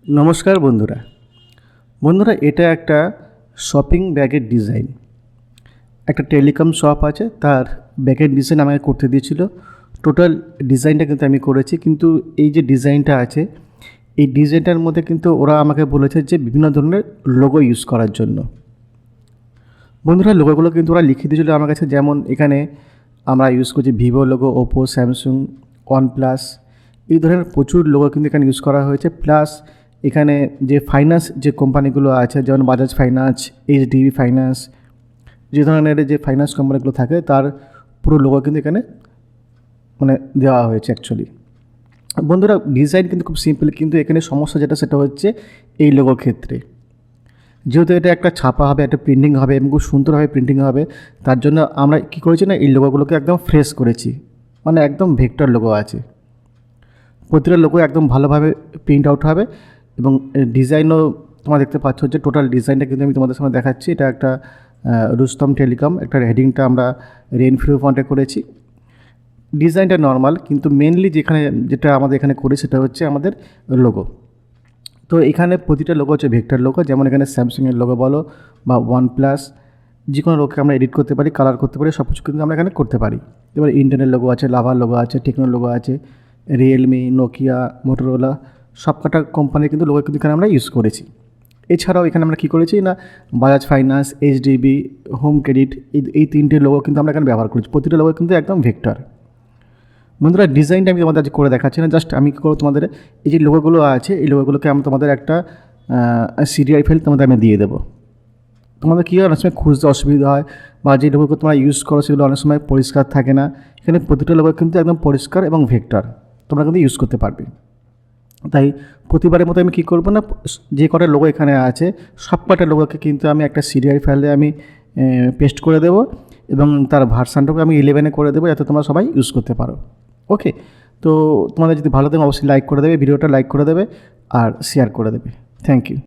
নমস্কার বন্ধুরা এটা একটা শপিং ব্যাগের ডিজাইন। একটা টেলিকম শপ আছে, তার ব্যাগের ডিজাইন আমাকে করতে দিয়েছিল। টোটাল ডিজাইনটা কিন্তু আমি করেছি, কিন্তু এই যে ডিজাইনটা আছে এই ডিজাইনটার মধ্যে কিন্তু ওরা আমাকে বলেছে যে বিভিন্ন ধরনের লোগো ইউজ করার জন্য। বন্ধুরা, লোগোগুলো কিন্তু ওরা লিখে দিয়েছিল আমার কাছে, যেমন এখানে আমরা ইউজ করছি Vivo logo, Oppo, Samsung, OnePlus, এই ধরনের প্রচুর লোগো কিন্তু এখানে ইউজ করা হয়েছে। প্লাস এখানে যে ফাইন্যান্স যে কোম্পানিগুলো আছে, যেমন বাজাজ ফাইন্যান্স, এইচডিবি ফাইন্যান্স, যে ধরনের যে ফাইন্যান্স কোম্পানিগুলো থাকে তার পুরো লোগো কিন্তু এখানে দেওয়া হয়েছে অ্যাকচুয়ালি। বন্ধুরা, ডিজাইন কিন্তু খুব সিম্পল, কিন্তু এখানে সমস্যা যেটা সেটা হচ্ছে এই লোগোর ক্ষেত্রে। যেহেতু এটা একটা ছাপা হবে, একটা প্রিন্টিং হবে এবং খুব সুন্দরভাবে প্রিন্টিং হবে, তার জন্য আমরা কী করেছি না, এই লোগোগুলোকে একদম ফ্রেশ করেছি, একদম ভেক্টর লোগো আছে। প্রতিটা লোগো একদম ভালোভাবে প্রিন্ট আউট হবে এবং ডিজাইনও তোমরা দেখতে পাচ্ছ যে টোটাল ডিজাইনটা কিন্তু আমি তোমাদের সামনে দেখাচ্ছি। এটা একটা রুস্তম টেলিকম, একটা হেডিংটা আমরা রেইনফ্লো ফন্টে করেছি। ডিজাইনটা নর্মাল, কিন্তু মেনলি যেটা আমাদের এখানে করি সেটা হচ্ছে আমাদের লোগো। তো এখানে প্রতিটা লোগো হচ্ছে ভেক্টর লোগো, যেমন এখানে স্যামসাংয়ের লোগো বলো বা ওয়ানপ্লাস, যে কোনো লোগোকে আমরা এডিট করতে পারি, কালার করতে পারি, সব কিছু কিন্তু আমরা এখানে করতে পারি। এবার ইন্টেলের লোগো আছে, লাভার লোগো আছে, টেকনো লোগো আছে, রিয়েলমি, নোকিয়া, মোটোরোলা, সবকটা কোম্পানির কিন্তু লোগো কিন্তু এখানে আমরা ইউজ করেছি। এছাড়াও এখানে আমরা কী করেছি না, Bajaj finance, HDB, home credit, এই তিনটে লোগো কিন্তু আমরা এখানে ব্যবহার করেছি। প্রতিটা লোগো কিন্তু একদম ভেক্টর। বন্ধুরা, ডিজাইনটা আমি তোমাদের আজ করে দেখাচ্ছি না, জাস্ট আমি কী করবো, তোমাদের এই যে লোগোগুলো আছে এই লোগোগুলোকে আমি তোমাদের একটা সিরিয়াল ফাইল তোমাদের আমি দিয়ে দেবো। তোমাদের কী হয়, অনেক সময় খুঁজতে অসুবিধা হয়, বা যে লোগোগুলো তোমরা ইউজ করো সেগুলো অনেক সময় পরিষ্কার থাকে না। এখানে প্রতিটা লোগো কিন্তু একদম পরিষ্কার এবং ভেক্টর, তোমরা কিন্তু ইউজ করতে পারবে। তাই প্রতিবারের মতো আমি কী করবো না, যে কটা লোগো এখানে আছে সব কটা লোগোকে কিন্তু আমি একটা সিরিয়াল ফাইলে আমি পেস্ট করে দেবো এবং তার ভার্সানটাকে আমি 11 করে দেবো, যাতে তোমরা সবাই ইউজ করতে পারো। ওকে, তো তোমাদের যদি ভালো থাকে অবশ্যই লাইক করে দেবে, ভিডিওটা লাইক করে দেবে আর শেয়ার করে দেবে। Thank you.